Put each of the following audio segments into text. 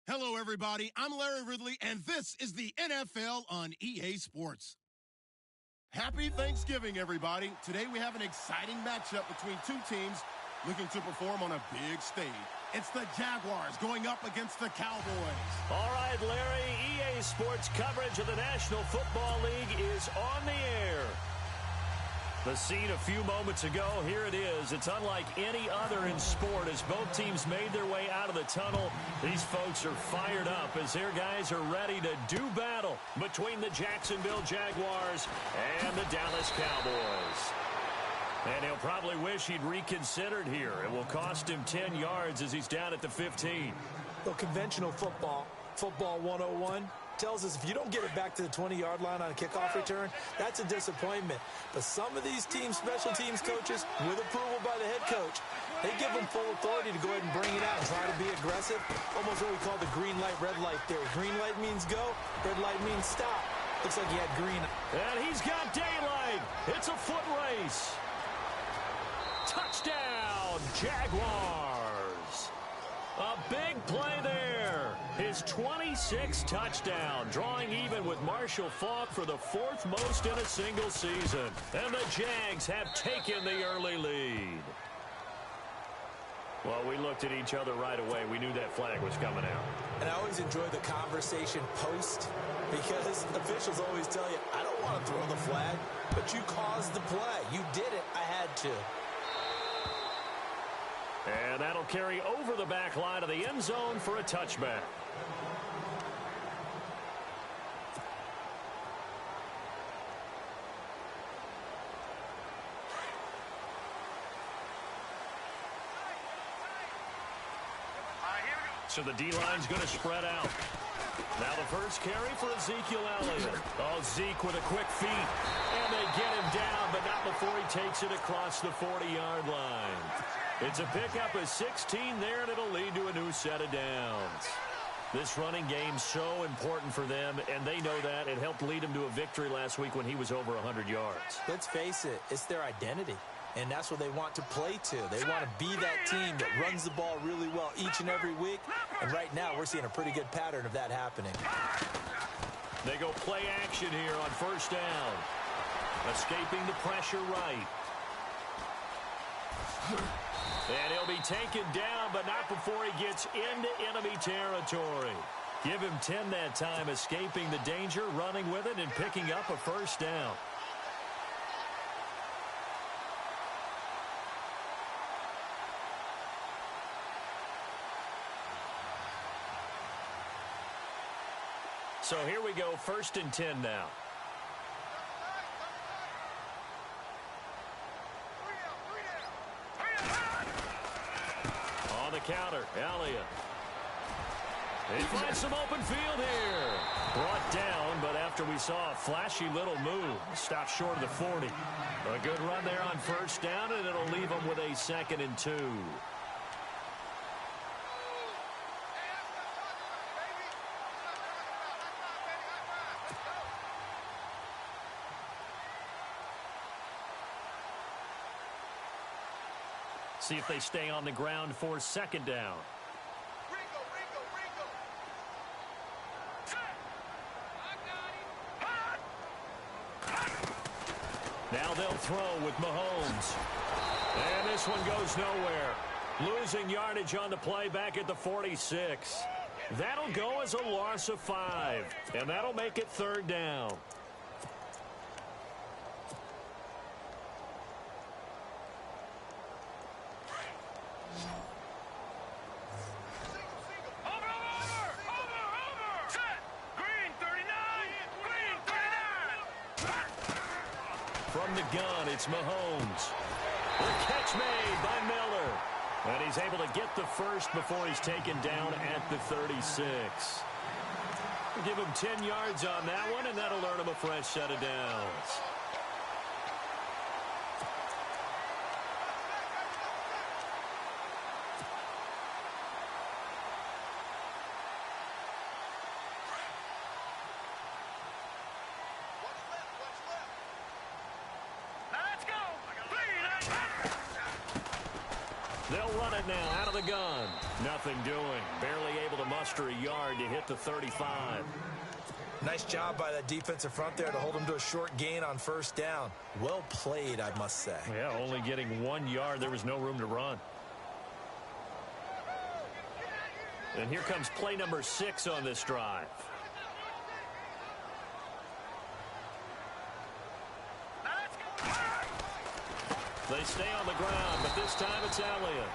Hello, everybody. I'm Larry Ridley, and this is the NFL on EA Sports. Happy Thanksgiving, everybody. Today we have an exciting matchup between two teams looking to perform on a big stage. It's the Jaguars going up against the Cowboys. All right, Larry, EA Sports coverage of the National Football League is on the air. The scene a few moments ago, here it is. It's unlike any other in sport as both teams made their way out of the tunnel. These folks are fired up as their guys are ready to do battle between the Jacksonville Jaguars and the Dallas Cowboys. And he'll probably wish he'd reconsidered here. It will cost him 10 yards as he's down at the 15. Well, conventional football 101, tells us if you don't get it back to the 20-yard line on a kickoff return, that's a disappointment. But some of these teams, special teams coaches, with approval by the head coach, they give them full authority to go ahead and bring it out and try to be aggressive. Almost what we call the green light, red light theory. Green light means go, red light means stop. Looks like he had green. And he's got daylight. It's a foot race. Touchdown, Jaguars. A big play there. His 26th touchdown, drawing even with Marshall Faulk for the fourth most in a single season. And the Jags have taken the early lead. Well, we looked at each other right away. We knew that flag was coming out. And I always enjoy the conversation post because officials always tell you, I don't want to throw the flag, but you caused the play. You did it. I had to. And that'll carry over the back line of the end zone for a touchback. So the D-line's going to spread out. Now the first carry for Ezekiel Elliott. Oh, Zeke with a quick feet. And they get him down, but not before he takes it across the 40-yard line. It's a pickup of 16 there, and it'll lead to a new set of downs. This running game's so important for them, and they know that. It helped lead them to a victory last week when he was over 100 yards. Let's face it, it's their identity, and that's what they want to play to. They want to be that team that runs the ball really well each and every week, and right now we're seeing a pretty good pattern of that happening. They go play action here on first down. Escaping the pressure right. And he'll be taken down, but not before he gets into enemy territory. Give him 10 that time, escaping the danger, running with it, and picking up a first down. So here we go, 1st and 10 now. The counter, Elliott. He finds some open field here. Brought down, but after we saw a flashy little move, stopped short of the 40. A good run there on first down, and it'll leave him with a 2nd and 2. See if they stay on the ground for 2nd down. Now they'll throw with Mahomes. And this one goes nowhere. Losing yardage on the play back at the 46. That'll go as a loss of 5. And that'll make it 3rd down. From the gun, it's Mahomes. The catch made by Miller. And he's able to get the first before he's taken down at the 36. Give him 10 yards on that one, and that'll earn him a fresh set of downs. They'll run it now out of the gun. Nothing doing. Barely able to muster a yard to hit the 35. Nice job by that defensive front there to hold him to a short gain on first down. Well played, I must say. Yeah, only getting 1 yard. There was no room to run. And here comes play number 6 on this drive. They stay on the ground, but this time it's Elliott.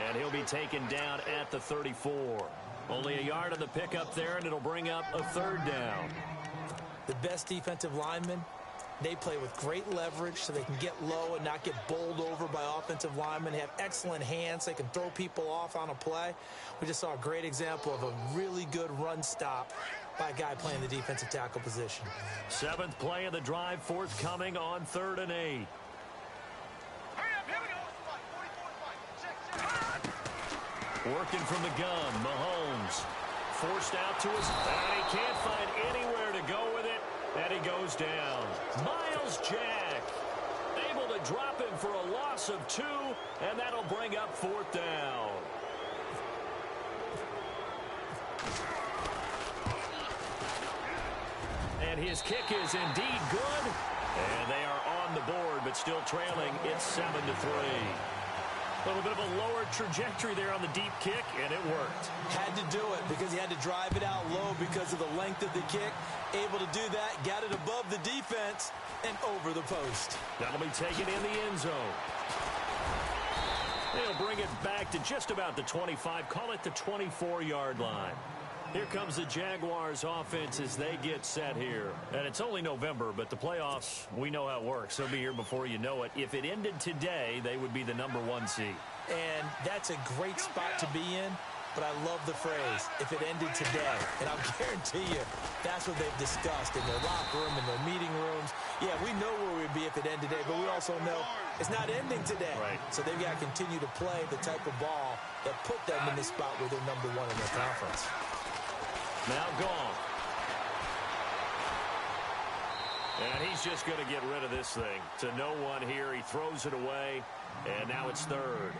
And he'll be taken down at the 34. Only a yard on the pickup there, and it'll bring up a 3rd down. The best defensive linemen, they play with great leverage so they can get low and not get bowled over by offensive linemen. They have excellent hands. They can throw people off on a play. We just saw a great example of a really good run stop by a guy playing the defensive tackle position. 7th play of the drive, forthcoming on 3rd and 8. Working from the gun, Mahomes forced out to his, and he can't find anywhere to go with it, and he goes down. Miles Jack able to drop him for a loss of 2, and that'll bring up 4th down. And his kick is indeed good, and they are on the board, but still trailing. It's 7-3. A little bit of a lower trajectory there on the deep kick, and it worked. Had to do it because he had to drive it out low because of the length of the kick. Able to do that, got it above the defense, and over the post. That'll be taken in the end zone. They'll bring it back to just about the 25, call it the 24-yard line. Here comes the Jaguars offense as they get set here. And it's only November, but the playoffs, we know how it works. They'll be here before you know it. If it ended today, they would be the number 1 seed. And that's a great spot to be in, but I love the phrase, if it ended today. And I'll guarantee you, that's what they've discussed in their locker room, in their meeting rooms. Yeah, we know where we'd be if it ended today, but we also know it's not ending today. Right. So they've got to continue to play the type of ball that put them in the spot where they're number 1 in their conference. Now gone. And he's just going to get rid of this thing. To no one here. He throws it away. And now it's 3rd.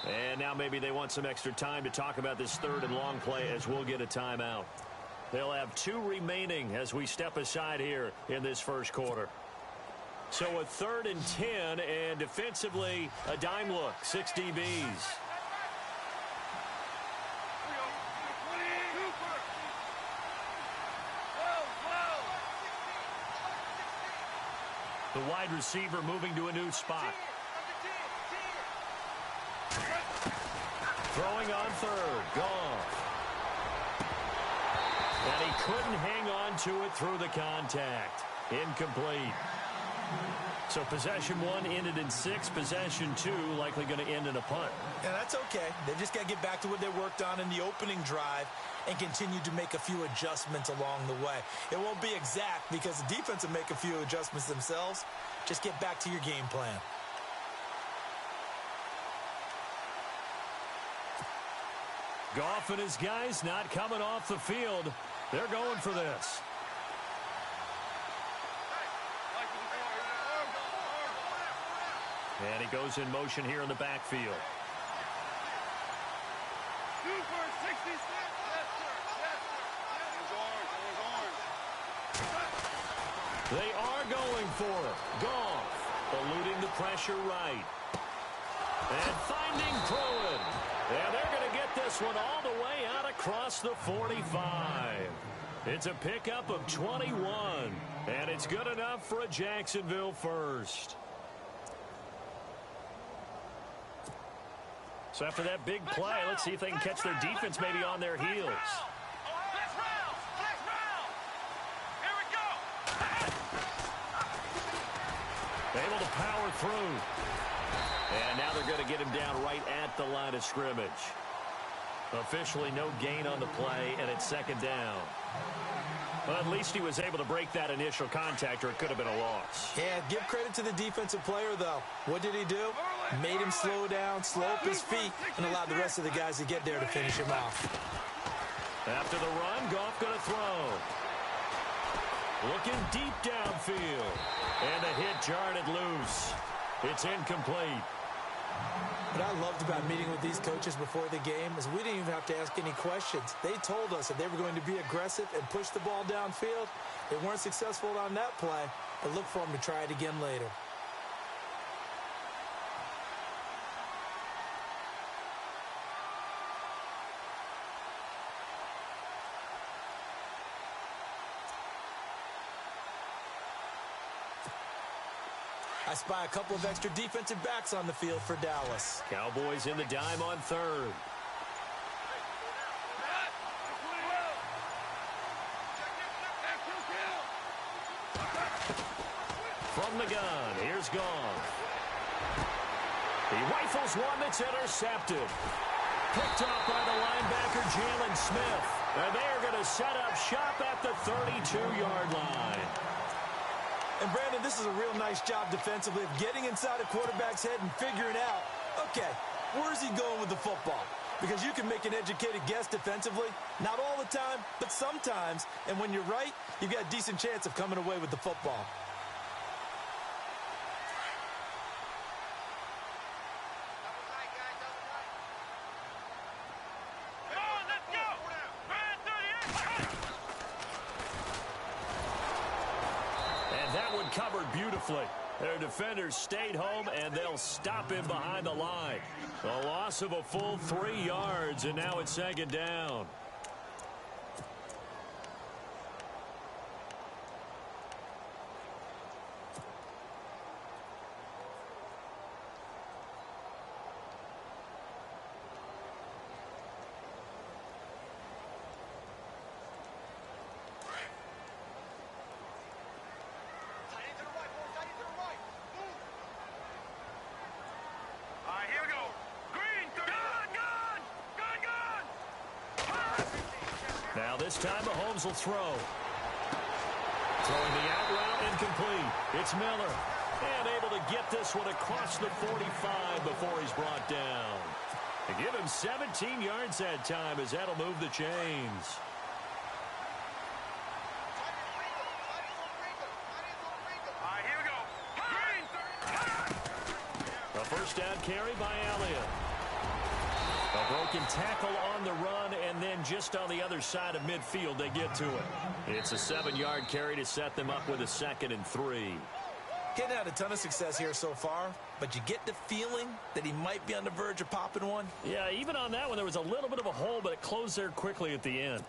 And now maybe they want some extra time to talk about this 3rd and long play as we'll get a timeout. They'll have 2 remaining as we step aside here in this first quarter. So a 3rd and 10, and defensively a dime look. 6 DBs. The wide receiver moving to a new spot. Throwing on 3rd. Gone. And he couldn't hang on to it through the contact. Incomplete. So possession 1 ended in 6. Possession 2 likely going to end in a punt. And that's okay. They just got to get back to what they worked on in the opening drive and continue to make a few adjustments along the way. It won't be exact because the defense will make a few adjustments themselves. Just get back to your game plan. Goff and his guys not coming off the field. They're going for this. And he goes in motion here in the backfield. They are going for it. Goff eluding the pressure right. And finding Pruitt. And they're going to get this one all the way out across the 45. It's a pickup of 21. And it's good enough for a Jacksonville first. So after that big play, let's see if they can catch their defense maybe on their heels. Able to power through. And now they're going to get him down right at the line of scrimmage. Officially no gain on the play, and it's 2nd down. Well, at least he was able to break that initial contact, or it could have been a loss. Yeah, give credit to the defensive player, though. What did he do? Made him slow down, slow up his feet, and allowed the rest of the guys to get there to finish him off. After the run, Goff going to throw. Looking deep downfield. And the hit jarred it loose. It's incomplete. What I loved about meeting with these coaches before the game is we didn't even have to ask any questions. They told us that they were going to be aggressive and push the ball downfield. They weren't successful on that play, but look for them to try it again later. I spy a couple of extra defensive backs on the field for Dallas. Cowboys in the dime on third. From the gun, here's Goff. He rifles one that's intercepted. Picked off by the linebacker, Jalen Smith. And they are going to set up shop at the 32-yard line. And, Brandon, this is a real nice job defensively of getting inside a quarterback's head and figuring out, okay, where's he going with the football? Because you can make an educated guess defensively. Not all the time, but sometimes. And when you're right, you've got a decent chance of coming away with the football. Covered beautifully. Their defenders stayed home, and they'll stop him behind the line. A loss of a full 3 yards, and now it's second down. Now this time Mahomes will throw. Throwing the out route, incomplete. It's Miller. And able to get this one across the 45 before he's brought down. They give him 17 yards that time as that'll move the chains. Here we go. A first down carry by Elliott. A broken tackle on the run, and then just on the other side of midfield, they get to it. It's a 7-yard carry to set them up with a 2nd and 3. Getting had a ton of success here so far, but you get the feeling that he might be on the verge of popping one. Yeah, even on that one, there was a little bit of a hole, but it closed there quickly at the end.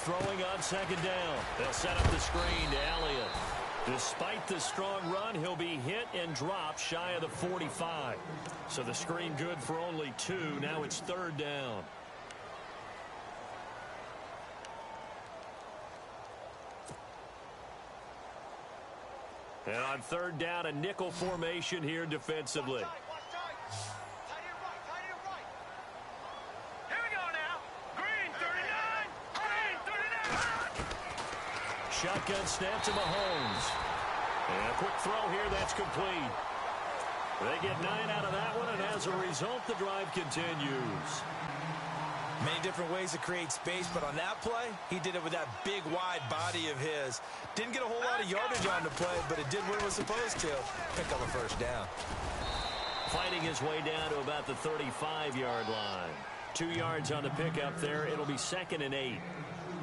Throwing on 2nd down. They'll set up the screen to Elliott. Despite the strong run, he'll be hit and dropped shy of the 45. So the screen good for only 2. Now it's 3rd down. And on 3rd down, a nickel formation here defensively. Shotgun snap to Mahomes. And a quick throw here, that's complete. They get 9 out of that one, and as a result, the drive continues. Many different ways to create space, but on that play, he did it with that big, wide body of his. Didn't get a whole lot of yardage on the play, but it did what it was supposed to. Pick up a first down. Fighting his way down to about the 35-yard line. 2 yards on the pickup there. It'll be 2nd and 8.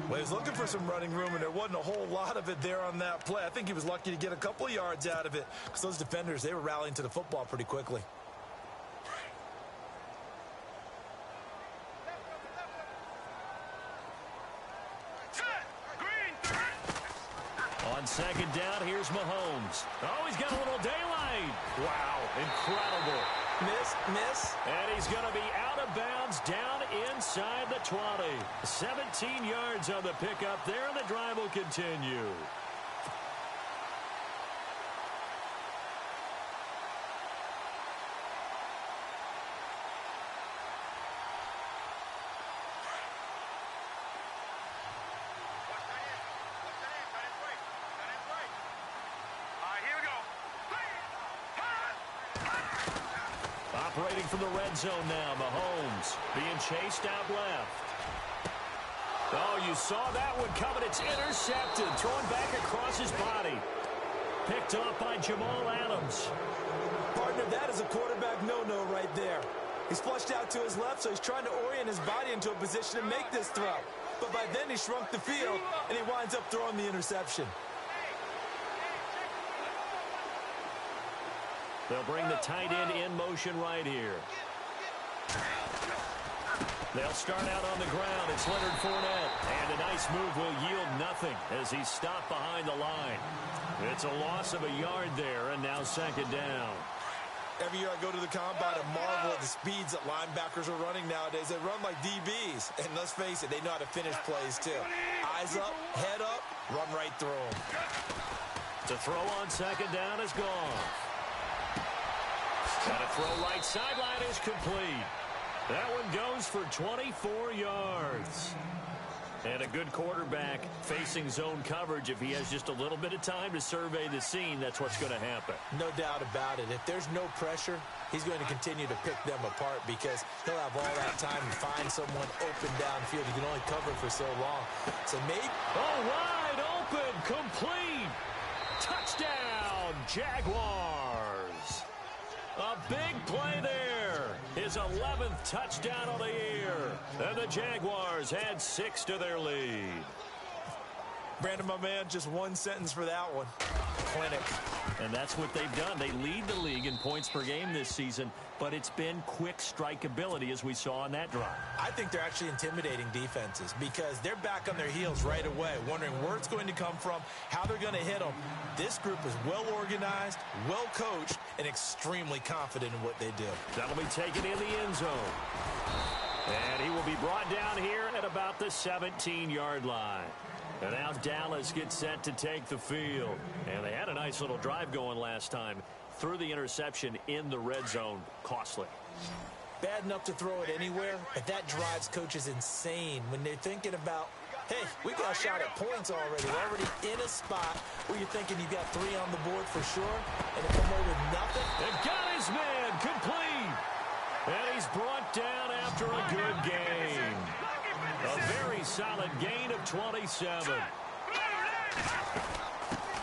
Well, he was looking for some running room, and there wasn't a whole lot of it there on that play. I think he was lucky to get a couple of yards out of it because those defenders, they were rallying to the football pretty quickly. On 2nd down, here's Mahomes. Oh, he's got a little daylight. Wow, incredible. Miss. And he's going to be out of bounds down inside the 20. 17 yards on the pickup there, and the drive will continue. Operating from the red zone now. Mahomes being chased out left. Oh, you saw that one coming. It's intercepted. Throwing back across his body. Picked off by Jamal Adams. Partner, that is a quarterback no-no right there. He's flushed out to his left, so he's trying to orient his body into a position to make this throw. But by then, he shrunk the field, and he winds up throwing the interception. They'll bring the tight end in motion right here. They'll start out on the ground. It's Leonard Fournette. And a nice move will yield nothing as he's stopped behind the line. It's a loss of a yard there, and now second down. Every year I go to the combine and marvel at the speeds that linebackers are running nowadays. They run like DBs. And let's face it, they know how to finish plays too. Eyes up, head up, run right through them. To throw on second down is gone. And a throw right sideline is complete. That one goes for 24 yards. And a good quarterback facing zone coverage. If he has just a little bit of time to survey the scene, that's what's going to happen. No doubt about it. If there's no pressure, he's going to continue to pick them apart because he'll have all that time to find someone open downfield. He can only cover for so long. So maybe... Oh, wide open, complete. Touchdown, Jaguars. A big play there. His 11th touchdown of the year. And the Jaguars add 6 to their lead. Brandon, my man, just one sentence for that one. Clinic. And that's what they've done. They lead the league in points per game this season, but it's been quick strikeability as we saw on that drive. I think they're actually intimidating defenses because they're back on their heels right away, wondering where it's going to come from, how they're going to hit them. This group is well organized, well coached, and extremely confident in what they do. That'll be taken in the end zone. And he will be brought down here at about the 17-yard line. And now Dallas gets set to take the field. And they had a nice little drive going last time. Threw the interception in the red zone. Costly. Bad enough to throw it anywhere, but that drives coaches insane when they're thinking about, hey, we got a shot at points already. We're already in a spot where you're thinking you got 3 on the board for sure, and to come away with nothing. And got his man complete. And he's brought down after a good game. A very solid gain of 27.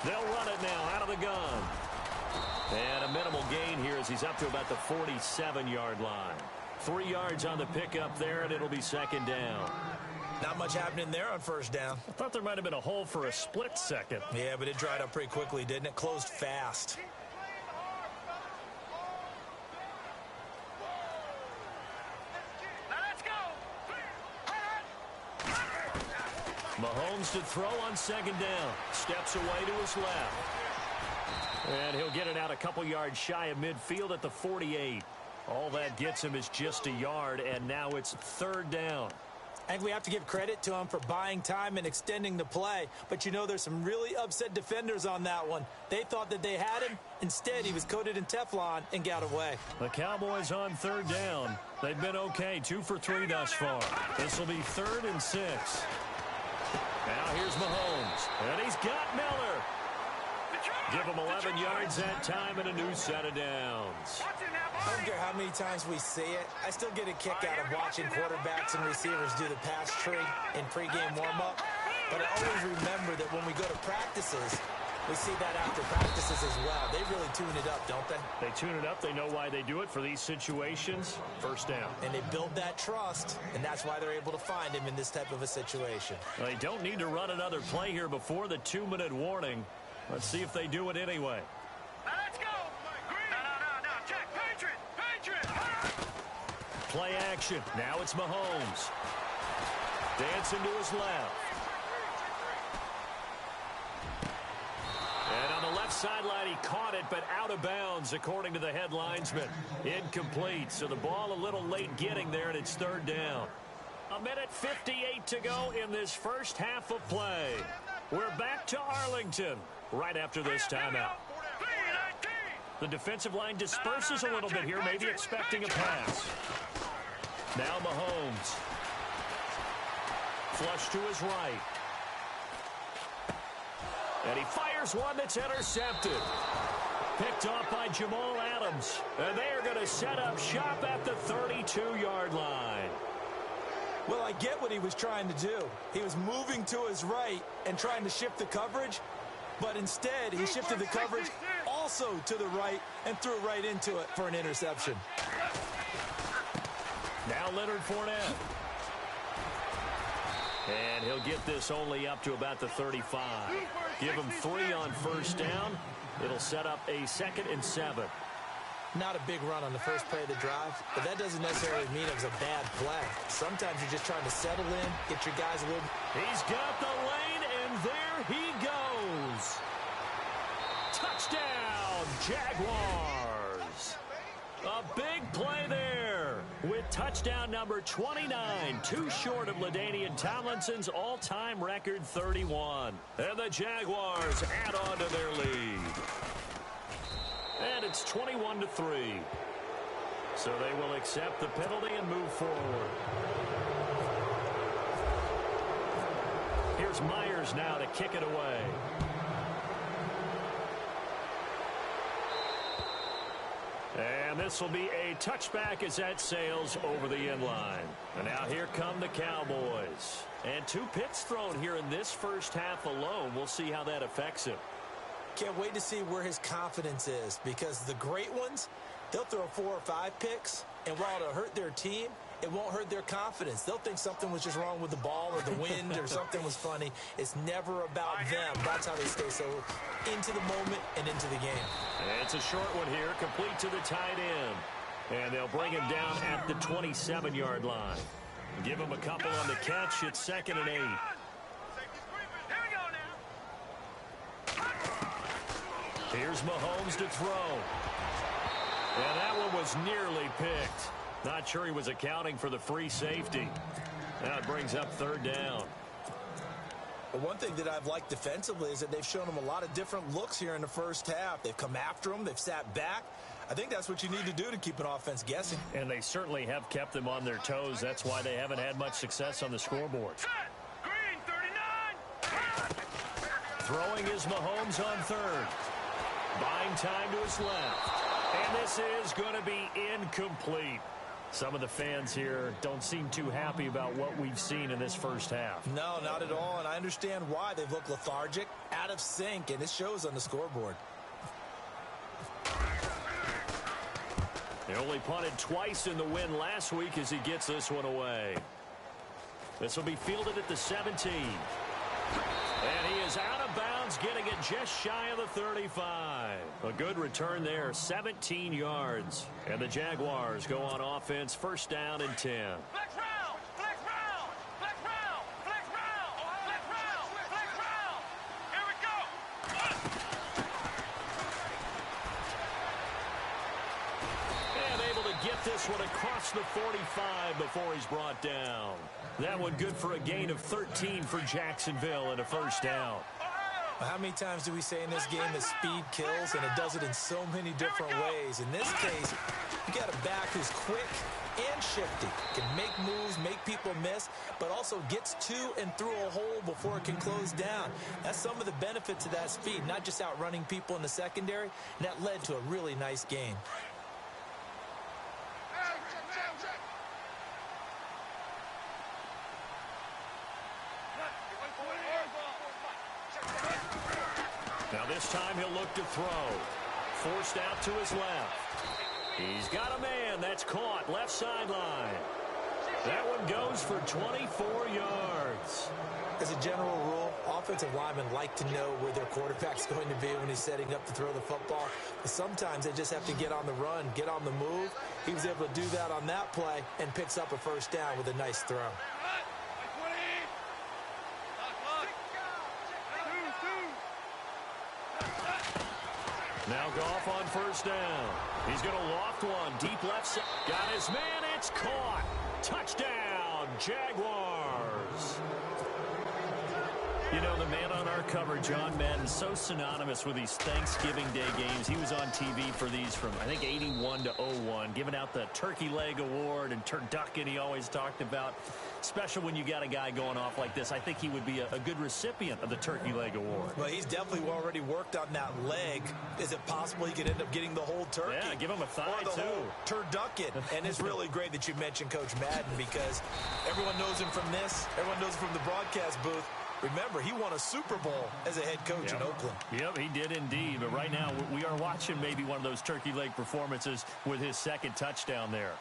They'll run it now out of the gun. And a minimal gain here as he's up to about the 47-yard line. 3 yards on the pickup there, and it'll be second down. Not much happening there on first down. I thought there might have been a hole for a split second. Yeah, but it dried up pretty quickly, didn't it? Closed fast. Mahomes to throw on second down. Steps away to his left. And he'll get it out a couple yards shy of midfield at the 48. All that gets him is just a yard, and now it's third down. I think we have to give credit to him for buying time and extending the play. But, you know, there's some really upset defenders on that one. They thought that they had him. Instead, he was coated in Teflon and got away. The Cowboys on third down. They've been okay, 2 for 3 thus far. This will be 3rd and 6. Now here's Mahomes, and he's got Miller. Give him 11 yards that time and a new set of downs. I don't care how many times we see it. I still get a kick out of watching quarterbacks and receivers do the pass tree in pregame warm-up. But I always remember that when we go to practices, we see that after practices as well. They really tune it up, don't they? They tune it up. They know why they do it for these situations. First down. And they build that trust, and that's why they're able to find him in this type of a situation. They don't need to run another play here before the 2-minute warning. Let's see if they do it anyway. Now let's go. No. Check. Patriot. Play action. Now it's Mahomes. Dancing to his left. And on the left sideline, he caught it, but out of bounds, according to the head linesman. Incomplete, so the ball a little late getting there, and it's third down. 1:58 to go in this first half of play. We're back to Arlington right after this timeout. The defensive line disperses a little bit here, maybe expecting a pass. Now Mahomes. Flush to his right. And he fires one that's intercepted. Picked off by Jamal Adams. And they are going to set up shop at the 32-yard line. Well, I get what he was trying to do. He was moving to his right and trying to shift the coverage, but instead he shifted the coverage also to the right and threw right into it for an interception. Now Leonard Fournette. And he'll get this only up to about the 35. Give him 3 on first down. It'll set up a 2nd and 7. Not a big run on the first play of the drive, but that doesn't necessarily mean it was a bad play. Sometimes you're just trying to settle in, get your guys a little... He's got the lane, and there he goes. Touchdown, Jaguars. A big play there with touchdown number 29, too short of LaDainian Tomlinson's all-time record 31. And the Jaguars add on to their lead. And it's 21-3. So they will accept the penalty and move forward. Here's Myers now to kick it away. And this will be a touchback as that sails over the end line. And now here come the Cowboys. And 2 picks thrown here in this first half alone. We'll see how that affects him. Can't wait to see where his confidence is, because the great ones, they'll throw 4 or 5 picks, and while it'll hurt their team, it won't hurt their confidence. They'll think something was just wrong with the ball or the wind or something was funny. It's never about them. That's how they stay so into the moment and into the game. And it's a short one here, complete to the tight end. And they'll bring him down at the 27-yard line. Give him a couple on the catch. It's 2nd and 8. Here's Mahomes to throw. And that one was nearly picked. Not sure he was accounting for the free safety. Now it brings up 3rd down. But one thing that I've liked defensively is that they've shown him a lot of different looks here in the first half. They've come after him. They've sat back. I think that's what you need to do to keep an offense guessing. And they certainly have kept them on their toes. That's why they haven't had much success on the scoreboard. Green 39. Throwing is Mahomes on 3rd. Buying time to his left. And this is going to be incomplete. Some of the fans here don't seem too happy about what we've seen in this first half. No, not at all, and I understand why. They've looked lethargic, out of sync, and it shows on the scoreboard. He only punted twice in the win last week as he gets this one away. This will be fielded at the 17. And he is out of bounds, getting it just shy of the 35. A good return there, 17 yards. And the Jaguars go on offense, 1st down and 10. Flex round! Flex round! Flex round! Flex round! Flex round! Flex round! Here we go! And able to get this one across the 45 before he's brought down. That one good for a gain of 13 for Jacksonville and a 1st down. How many times do we say in this game that speed kills, and it does it in so many different ways? In this case, you got a back who's quick and shifty, can make moves, make people miss, but also gets to and through a hole before it can close down. That's some of the benefits of that speed, not just outrunning people in the secondary, and that led to a really nice game. Now this time he'll look to throw. Forced out to his left. He's got a man. That's caught. Left sideline. That one goes for 24 yards. As a general rule, offensive linemen like to know where their quarterback's going to be when he's setting up to throw the football. But sometimes they just have to get on the run, get on the move. He was able to do that on that play and picks up a 1st down with a nice throw. Now Goff on 1st down. He's going to loft one. Deep left side. Got his man. It's caught. Touchdown, Jaguars. You know, the man on our cover, John Madden, so synonymous with these Thanksgiving Day games. He was on TV for these from, I think, 81 to 01, giving out the Turkey Leg Award and turducken he always talked about. Special when you got a guy going off like this. I think he would be a good recipient of the Turkey Leg Award. Well, he's definitely already worked on that leg. Is it possible he could end up getting the whole turkey? Yeah, give him a thigh, or the too. whole turducken. And it's really great that you mentioned Coach Madden, because everyone knows him from this. Everyone knows him from the broadcast booth. Remember, he won a Super Bowl as a head coach in Oakland. Yep, he did indeed. But right now, we are watching maybe one of those turkey leg performances with his second touchdown there.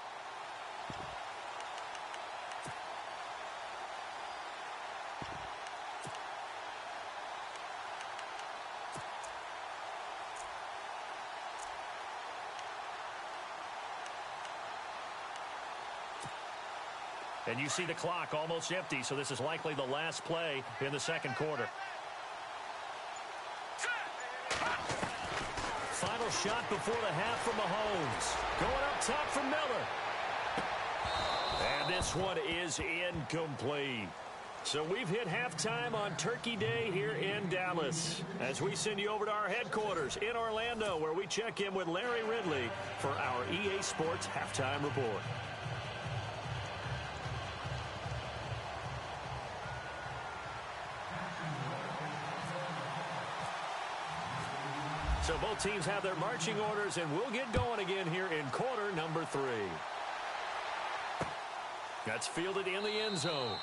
And you see the clock almost empty, so this is likely the last play in the second quarter. Final shot before the half from Mahomes. Going up top for Miller. And this one is incomplete. So we've hit halftime on Turkey Day here in Dallas, as we send you over to our headquarters in Orlando, where we check in with Larry Ridley for our EA Sports Halftime Report. So both teams have their marching orders, and we'll get going again here in quarter number 3. That's fielded in the end zone.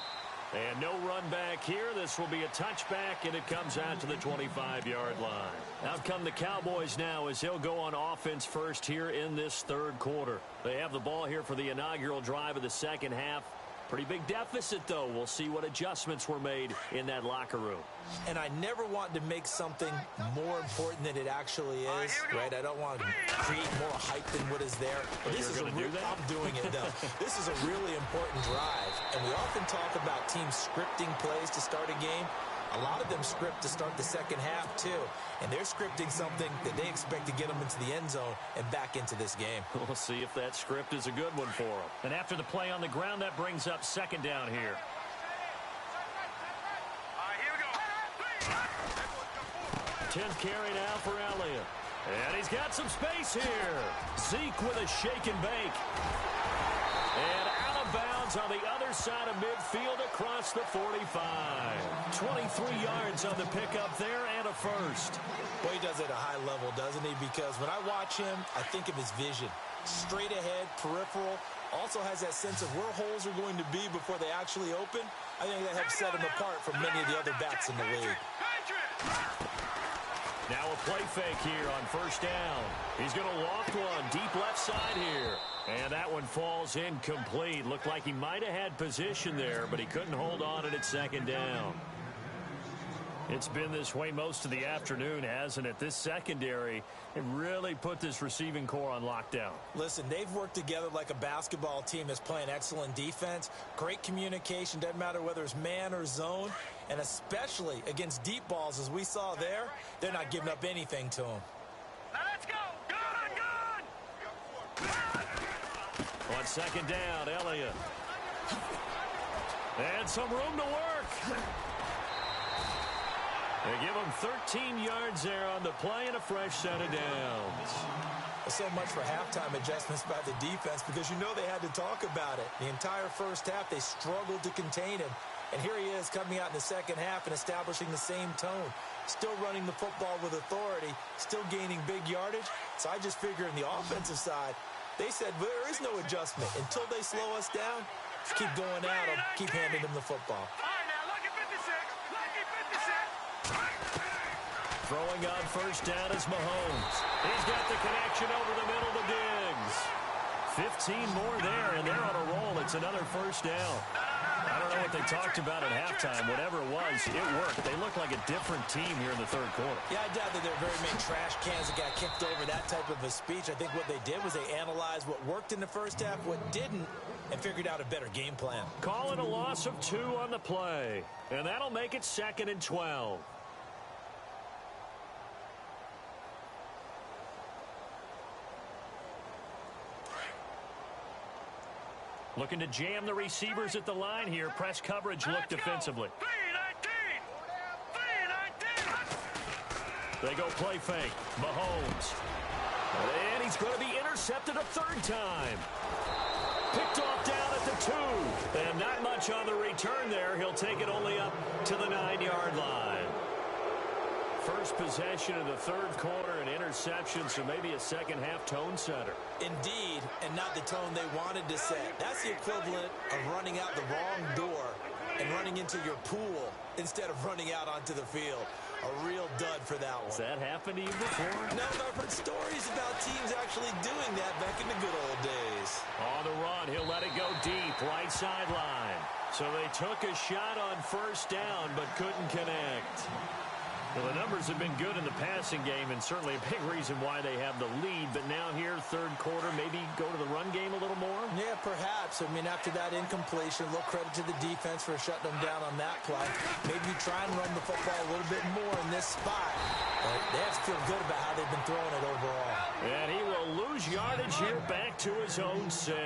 And no run back here. This will be a touchback, and it comes out to the 25-yard line. Out come the Cowboys now as they'll go on offense first here in this third quarter. They have the ball here for the inaugural drive of the second half. Pretty big deficit, though. We'll see what adjustments were made in that locker room. And I never want to make something more important than it actually is, right? I don't want to create more hype than what is there. But this is I'm doing it, though. This is a really important drive. And we often talk about teams scripting plays to start a game. A lot of them script to start the second half, too. And they're scripting something that they expect to get them into the end zone and back into this game. We'll see if that script is a good one for them. And after the play on the ground, that brings up second down here. Here we go. 10th carry now for Elliott. And he's got some space here. Zeke with a shake and bake. And out of bounds on the other side of midfield across the 45. 23 yards on the pickup there and a first. Boy, he does it at a high level, doesn't he? Because when I watch him, I think of his vision. Straight ahead, peripheral. Also has that sense of where holes are going to be before they actually open. I think that helps set him apart from many of the other backs in the league. Now a play fake here on first down. He's going to loft one deep left side here. And that one falls incomplete. Looked like he might have had position there, but he couldn't hold on at second down. It's been this way most of the afternoon, hasn't it? This secondary, it really put this receiving core on lockdown. Listen, they've worked together like a basketball team that's playing excellent defense. Great communication, doesn't matter whether it's man or zone. And especially against deep balls, as we saw there, they're not giving up anything to them. Now let's go. Good. On second down, Elliott. And some room to work. They give him 13 yards there on the play and a fresh set of downs. So much for halftime adjustments by the defense, because you know they had to talk about it. The entire first half, they struggled to contain him. And here he is coming out in the second half and establishing the same tone. Still running the football with authority, still gaining big yardage. So I just figure in the offensive side, they said there is no adjustment. Until they slow us down, keep going at them, keep handing them the football. Throwing on first down is Mahomes. He's got the connection over the middle to Diggs. 15 more there, and they're on a roll. It's another first down. I don't know what they talked about at halftime. Whatever it was, it worked. They look like a different team here in the third quarter. Yeah, I doubt that there are very many trash cans that got kicked over, that type of a speech. I think what they did was they analyzed what worked in the first half, what didn't, and figured out a better game plan. Call it a loss of 2 on the play, and that'll make it 2nd and 12. Looking to jam the receivers at the line here. Press coverage look defensively. They go play fake. Mahomes. And he's going to be intercepted a third time. Picked off down at the 2. And not much on the return there. He'll take it only up to the 9-yard line. First possession of the third quarter, an interception, so maybe a second-half tone setter. Indeed, and not the tone they wanted to set. That's the equivalent of running out the wrong door and running into your pool instead of running out onto the field. A real dud for that one. Has that happened to you before? No, I've heard stories about teams actually doing that back in the good old days. On the run, he'll let it go deep, right sideline. So they took a shot on first down, but couldn't connect. Well, the numbers have been good in the passing game, and certainly a big reason why they have the lead. But now here, third quarter, maybe go to the run game a little more? Yeah, perhaps. I mean, after that incompletion, a little credit to the defense for shutting them down on that play. Maybe you try and run the football a little bit more in this spot. But they have to feel good about how they've been throwing it overall. And he will lose yardage here back to his own 6.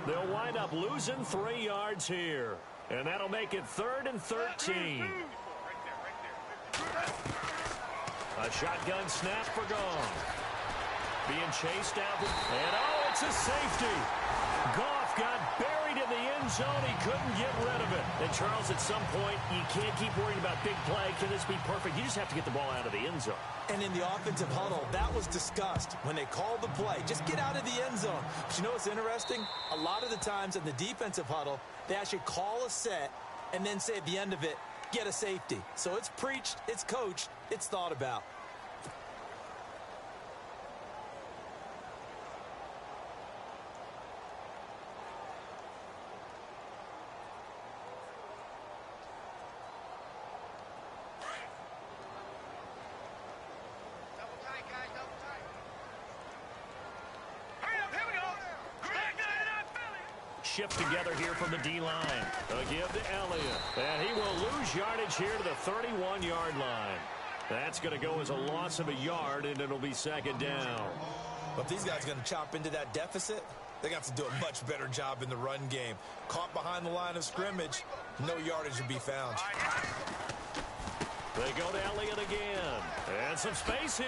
They'll wind up losing 3 yards here. And that'll make it 3rd and 13. A shotgun snap for Goff. Being chased out. And, oh, it's a safety. Goff got buried in the end zone. He couldn't get rid of it. And, Charles, at some point, you can't keep worrying about big play. Can this be perfect? You just have to get the ball out of the end zone. And in the offensive huddle, that was discussed when they called the play. Just get out of the end zone. But you know what's interesting? A lot of the times in the defensive huddle, they actually call a set and then say at the end of it, get a safety. So it's preached, it's coached, it's thought about. Shift together here from the D-line. A give to Elliott. And he will lose yardage here to the 31-yard line. That's going to go as a loss of a yard, and it'll be second down. But if these guys are going to chop into that deficit, they got to do a much better job in the run game. Caught behind the line of scrimmage, no yardage would be found. They go to Elliott again. And some space here.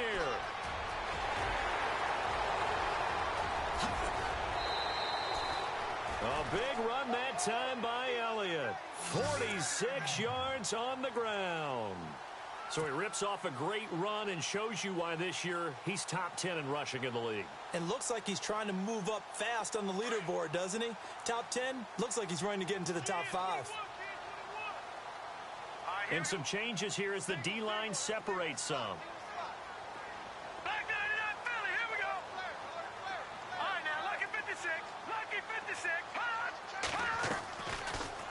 A big run that time by Elliott. 46 yards on the ground. So he rips off a great run and shows you why this year he's top 10 in rushing in the league. And looks like he's trying to move up fast on the leaderboard, doesn't he? Top 10, looks like he's running to get into the top 5. And some changes here as the D-line separates some.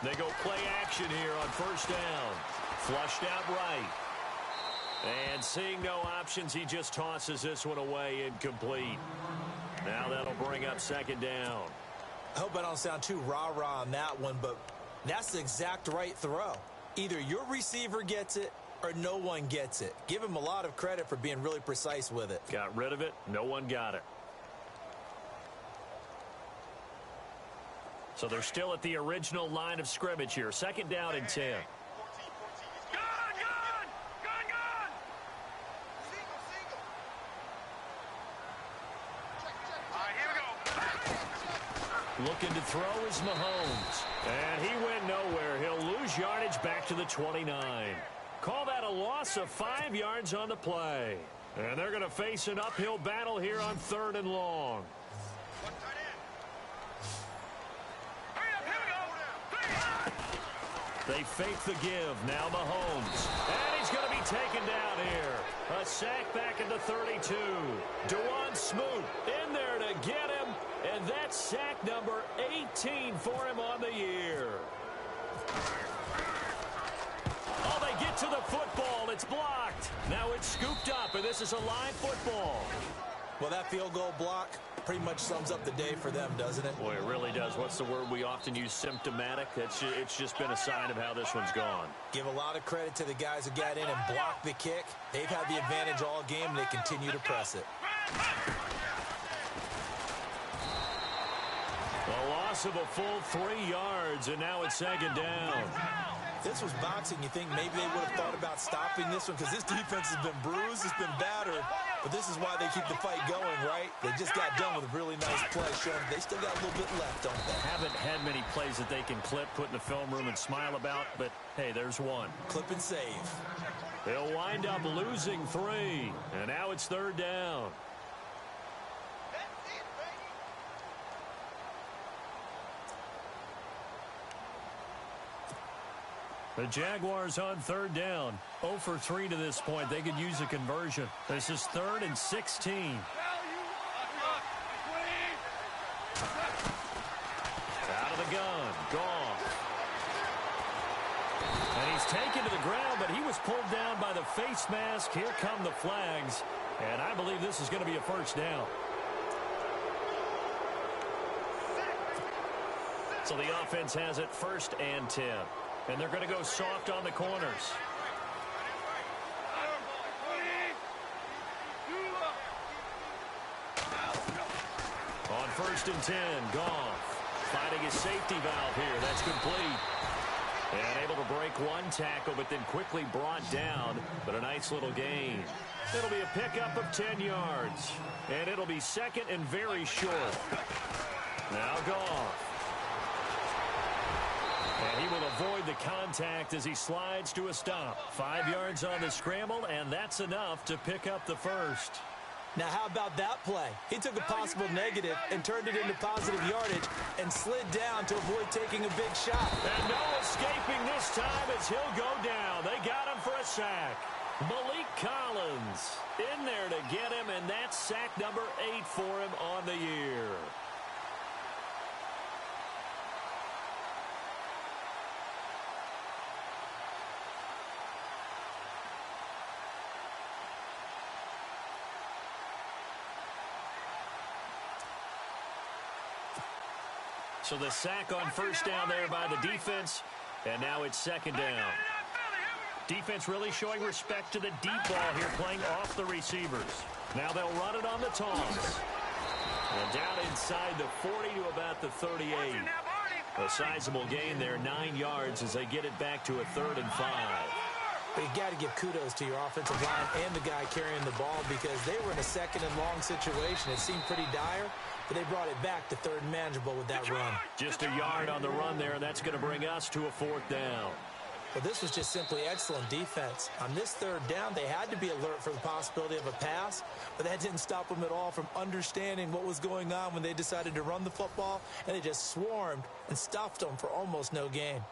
They go play action here on first down. Flushed out right. And seeing no options, he just tosses this one away, incomplete. Now that'll bring up second down. I hope I don't sound too rah-rah on that one, but that's the exact right throw. Either your receiver gets it or no one gets it. Give him a lot of credit for being really precise with it. Got rid of it. No one got it. So they're still at the original line of scrimmage here. Second down and 10. Looking to throw is Mahomes. And he went nowhere. He'll lose yardage back to the 29. Call that a loss of 5 yards on the play. And they're going to face an uphill battle here on 3rd and long. They fake the give. Now Mahomes. And he's going to be taken down here. A sack back at the 32. DeJuan Smoot in there to get him. And that's sack number 18 for him on the year. Oh, they get to the football. It's blocked. Now it's scooped up, and this is a live football. Well, that field goal block pretty much sums up the day for them, doesn't it? Boy, it really does. What's the word we often use? Symptomatic. It's just been a sign of how this one's gone. Give a lot of credit to the guys who got in and blocked the kick. They've had the advantage all game, and they continue to press it. A loss of a full 3 yards, and now it's second down. If this was boxing, you think maybe they would have thought about stopping this one because this defense has been bruised, it's been battered. But this is why they keep the fight going, right? They just got done with a really nice play, showing they still got a little bit left, don't they? Haven't had many plays that they can clip, put in the film room, and smile about, but, hey, there's one. Clip and save. They'll wind up losing 3, and now it's 3rd down. The Jaguars on 3rd down. 0 for 3 to this point. They could use a conversion. This is 3rd and 16. Out of the gun. Gone. And he's taken to the ground, but he was pulled down by the face mask. Here come the flags. And I believe this is going to be a 1st down. So the offense has it 1st and 10. And they're going to go soft on the corners. On 1st and 10, Goff finding his safety valve here. That's complete. And able to break one tackle, but then quickly brought down. But a nice little gain. It'll be a pickup of 10 yards. And it'll be 2nd and very short. Now Goff. And he will avoid the contact as he slides to a stop. 5 yards on the scramble, and that's enough to pick up the 1st. Now, how about that play? He took a possible negative and turned it into positive yardage and slid down to avoid taking a big shot. And no escaping this time as he'll go down. They got him for a sack. Malik Collins in there to get him, and that's sack number 8 for him on the year. So the sack on 1st down there by the defense, and now it's 2nd down. Defense really showing respect to the deep ball here, playing off the receivers. Now they'll run it on the toss. And down inside the 40 to about the 38. A sizable gain there, 9 yards as they get it back to a 3rd and 5. But you got to give kudos to your offensive line and the guy carrying the ball because they were in a 2nd and long situation. It seemed pretty dire, but they brought it back to 3rd and manageable with that run. Just a yard on the run there, and that's going to bring us to a 4th down. Well, this was just simply excellent defense. On this 3rd down, they had to be alert for the possibility of a pass, but that didn't stop them at all from understanding what was going on when they decided to run the football, and they just swarmed and stuffed them for almost no gain.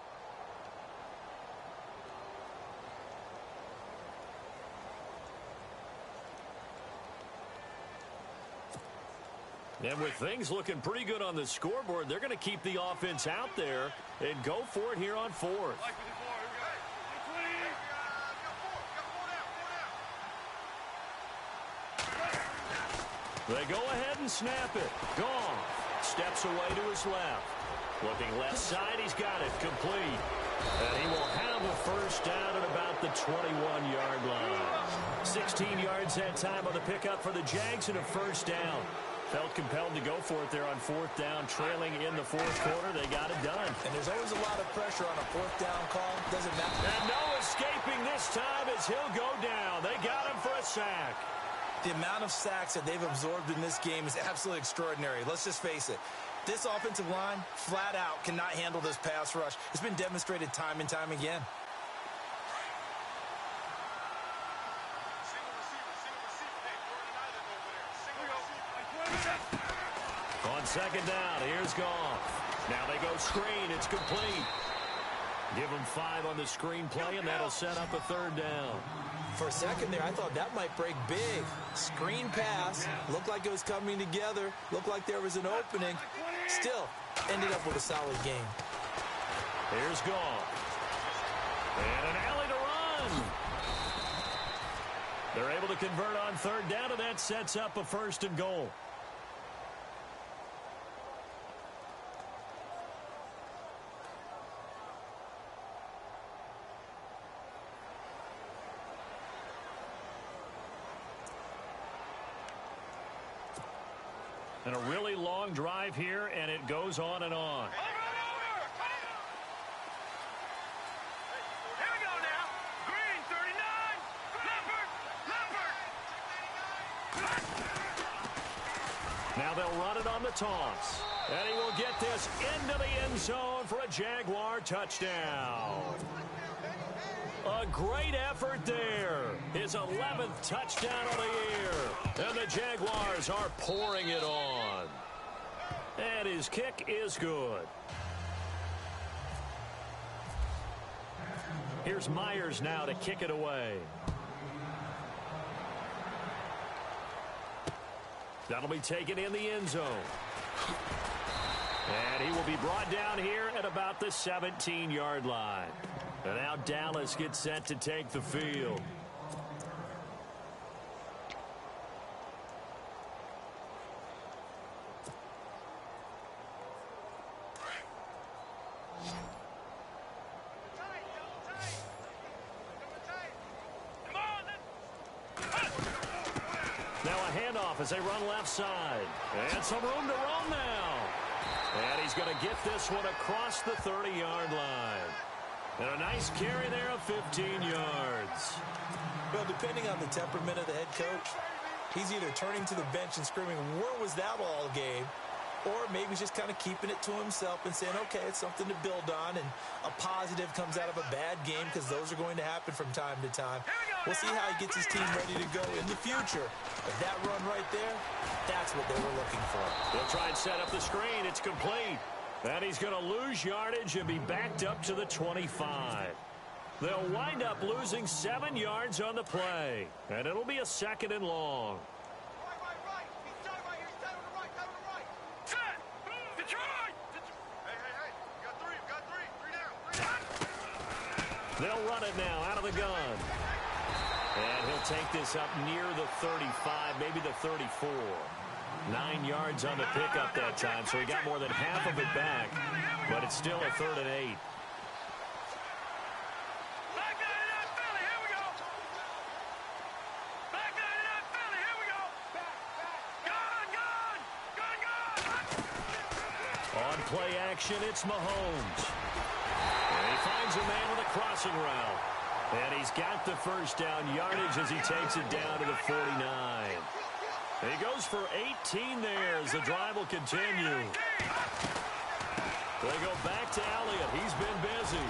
And with things looking pretty good on the scoreboard, they're going to keep the offense out there and go for it here on 4th. They go ahead and snap it. Goff steps away to his left. Looking left side, he's got it complete. And he will have a 1st down at about the 21-yard line. 16 yards that time on the pickup for the Jags and a 1st down. Felt compelled to go for it there on 4th down, trailing in the 4th quarter. They got it done. And there's always a lot of pressure on a 4th down call. Doesn't matter. And no escaping this time as he'll go down. They got him for a sack. The amount of sacks that they've absorbed in this game is absolutely extraordinary. Let's just face it. This offensive line, flat out, cannot handle this pass rush. It's been demonstrated time and time again. On 2nd down, here's Goff. Now they go screen. It's complete. Give them 5 on the screen play, and that'll set up a 3rd down. For a second there, I thought that might break big. Screen pass. Looked like it was coming together. Looked like there was an opening. Still, ended up with a solid game. Here's Goff. And an alley to run. They're able to convert on 3rd down, and that sets up a 1st and goal. And a really long drive here, and it goes on and on. Here we go now. Green, 39. Leopard. they'll run it on the toss. And he will get this into the end zone for a Jaguar touchdown. A great effort there. His 11th touchdown of the year. And the Jaguars are pouring it on. And his kick is good. Here's Myers now to kick it away. That'll be taken in the end zone. And he will be brought down here at about the 17-yard line. And now Dallas gets set to take the field. Now a handoff as they run left side. And some room to run now. And he's going to get this one across the 30-yard line. And a nice carry there of 15 yards. Well, depending on the temperament of the head coach, he's either turning to the bench and screaming, where was that all game? Or maybe he's just kind of keeping it to himself and saying, okay, it's something to build on, and a positive comes out of a bad game because those are going to happen from time to time. We'll see how he gets his team ready to go in the future. But that run right there, that's what they were looking for. They'll try and set up the screen. It's complete. And he's going to lose yardage and be backed up to the 25. They'll wind up losing 7 yards on the play. And it'll be a 2nd and long. They'll run it now out of the gun. And he'll take this up near the 35, maybe the 34. 9 yards on the pickup that time, so he got more than half of it back. But it's still a 3rd and 8. On play action, it's Mahomes. And he finds a man with a crossing route. And he's got the first down yardage as he takes it down to the 49. And he goes for 18 there as the drive will continue. They go back to Elliott. He's been busy.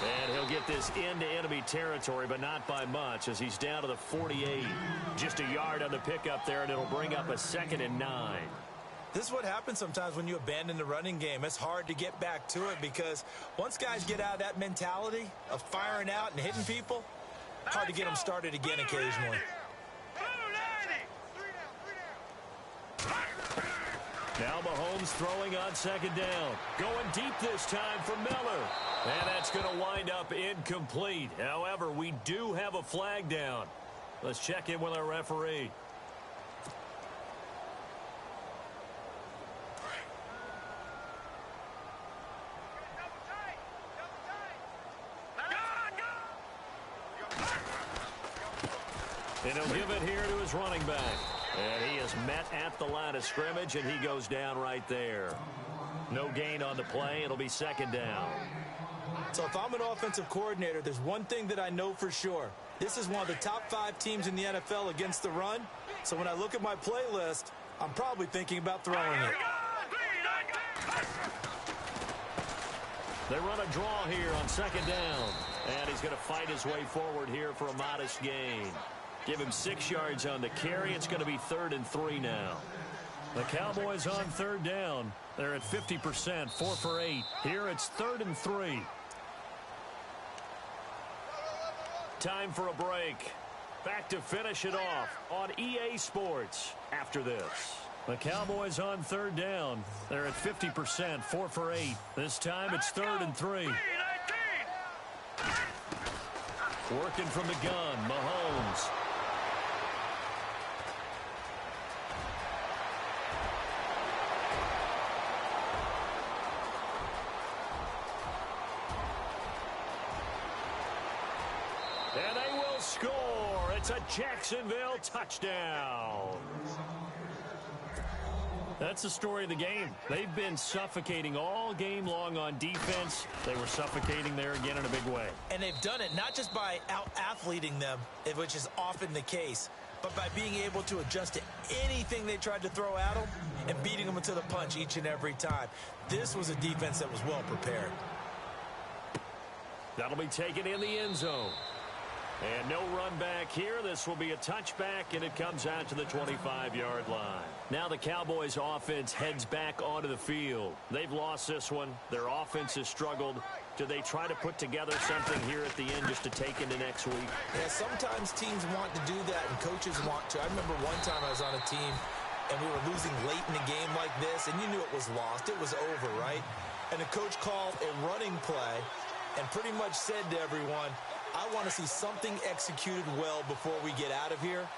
And he'll get this into enemy territory, but not by much as he's down to the 48. Just a yard on the pickup there, and it'll bring up a 2nd and 9. This is what happens sometimes when you abandon the running game. It's hard to get back to it because once guys get out of that mentality of firing out and hitting people, hard to get them started again occasionally. Now Mahomes throwing on 2nd down. Going deep this time for Miller. And that's going to wind up incomplete. However, we do have a flag down. Let's check in with our referee. And he'll give it here to his running back. And he is met at the line of scrimmage, and he goes down right there. No gain on the play. It'll be 2nd down. So if I'm an offensive coordinator, there's one thing that I know for sure. This is one of the top 5 teams in the NFL against the run. So when I look at my playlist, I'm probably thinking about throwing it. They run a draw here on 2nd down. And he's going to fight his way forward here for a modest gain. Give him 6 yards on the carry. It's going to be 3rd and 3 now. The Cowboys on 3rd down. They're at 50%, 4 for 8. Here it's 3rd and 3. Time for a break. Back to finish it off on EA Sports after this. The Cowboys on 3rd down. They're at 50%, 4 for 8. This time it's 3rd and 3. Working from the gun, Mahomes. And they will score. It's a Jacksonville touchdown. That's the story of the game. They've been suffocating all game long on defense. They were suffocating there again in a big way. And they've done it not just by out-athleting them, which is often the case, but by being able to adjust to anything they tried to throw at them and beating them to the punch each and every time. This was a defense that was well prepared. That'll be taken in the end zone. And no run back here. This will be a touchback, and it comes out to the 25-yard line. Now the Cowboys' offense heads back onto the field. They've lost this one. Their offense has struggled. Do they try to put together something here at the end just to take into next week? Yeah, sometimes teams want to do that, and coaches want to. I remember one time I was on a team, and we were losing late in the game like this, and you knew it was lost. It was over, right? And the coach called a running play and pretty much said to everyone, I want to see something executed well before we get out of here.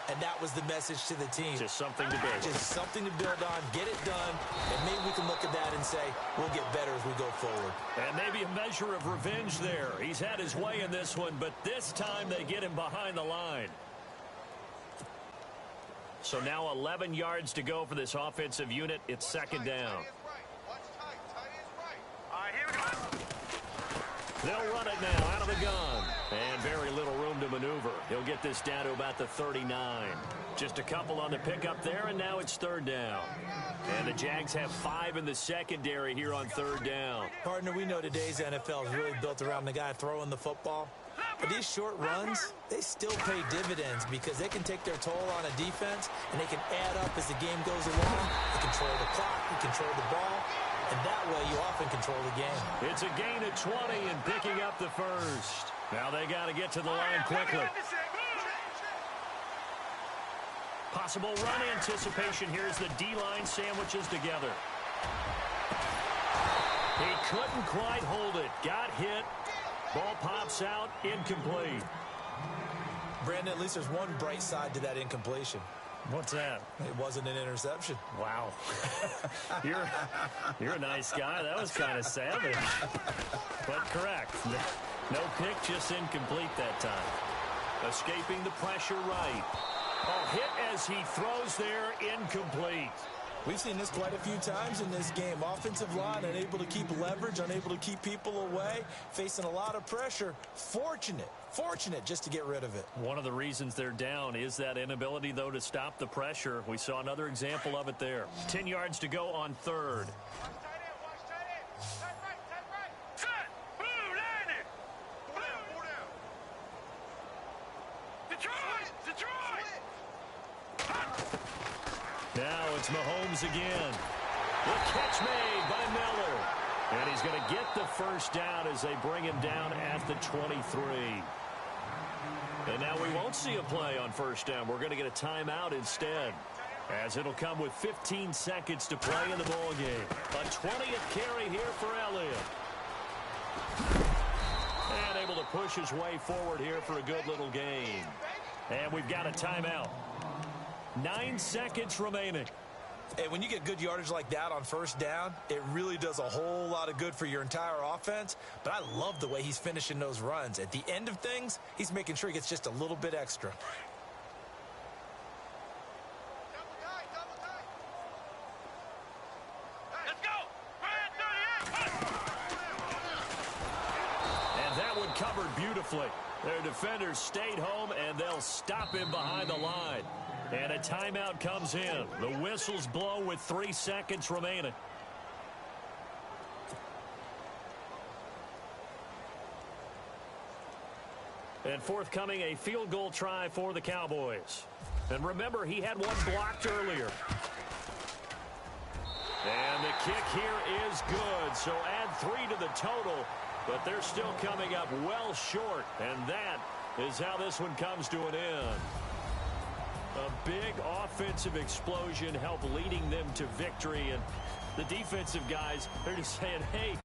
And that was the message to the team. Just something to build. Just something to build on, get it done, and maybe we can look at that and say, we'll get better as we go forward. And maybe a measure of revenge there. He's had his way in this one, but this time they get him behind the line. So now 11 yards to go for this offensive unit. It's second down. They'll run it now out of the gun. And very little room to maneuver. He'll get this down to about the 39. Just a couple on the pickup there, and now it's third down. And the Jags have 5 in the secondary here on third down. Partner, we know today's NFL is really built around the guy throwing the football. But these short runs, they still pay dividends because they can take their toll on a defense, and they can add up as the game goes along. They control the clock, they control the ball. And that way, you often control the game. It's a gain of 20 and picking up the first. Now they got to get to the line quickly. Possible run anticipation here as the D-line sandwiches together. He couldn't quite hold it. Got hit. Ball pops out. Incomplete. Brandon, at least there's one bright side to that incompletion. What's that? It wasn't an interception. Wow. You're a nice guy. That was kind of savage. But correct. No pick, just incomplete that time. Escaping the pressure right. Oh, hit as he throws there, incomplete. We've seen this quite a few times in this game. Offensive line unable to keep leverage, unable to keep people away, facing a lot of pressure. Fortunate just to get rid of it. One of the reasons they're down is that inability, though, to stop the pressure. We saw another example of it there. 10 yards to go on third. Now it's Mahomes again. The catch made by Miller. And he's going to get the first down as they bring him down at the 23. And now we won't see a play on first down. We're going to get a timeout instead, as it'll come with 15 seconds to play in the ball game. A 20th carry here for Elliott. And able to push his way forward here for a good little gain. And we've got a timeout. 9 seconds remaining. And when you get good yardage like that on first down, it really does a whole lot of good for your entire offense. But I love the way he's finishing those runs. At the end of things, he's making sure he gets just a little bit extra. Let's go! And that one covered beautifully. Their defenders stayed home, and they'll stop him behind the line. And a timeout comes in. The whistles blow with 3 seconds remaining. And forthcoming, a field goal try for the Cowboys. And remember, he had one blocked earlier. And the kick here is good. So add 3 to the total. But they're still coming up well short. And that is how this one comes to an end. A big offensive explosion helped leading them to victory. And the defensive guys, they're just saying, hey.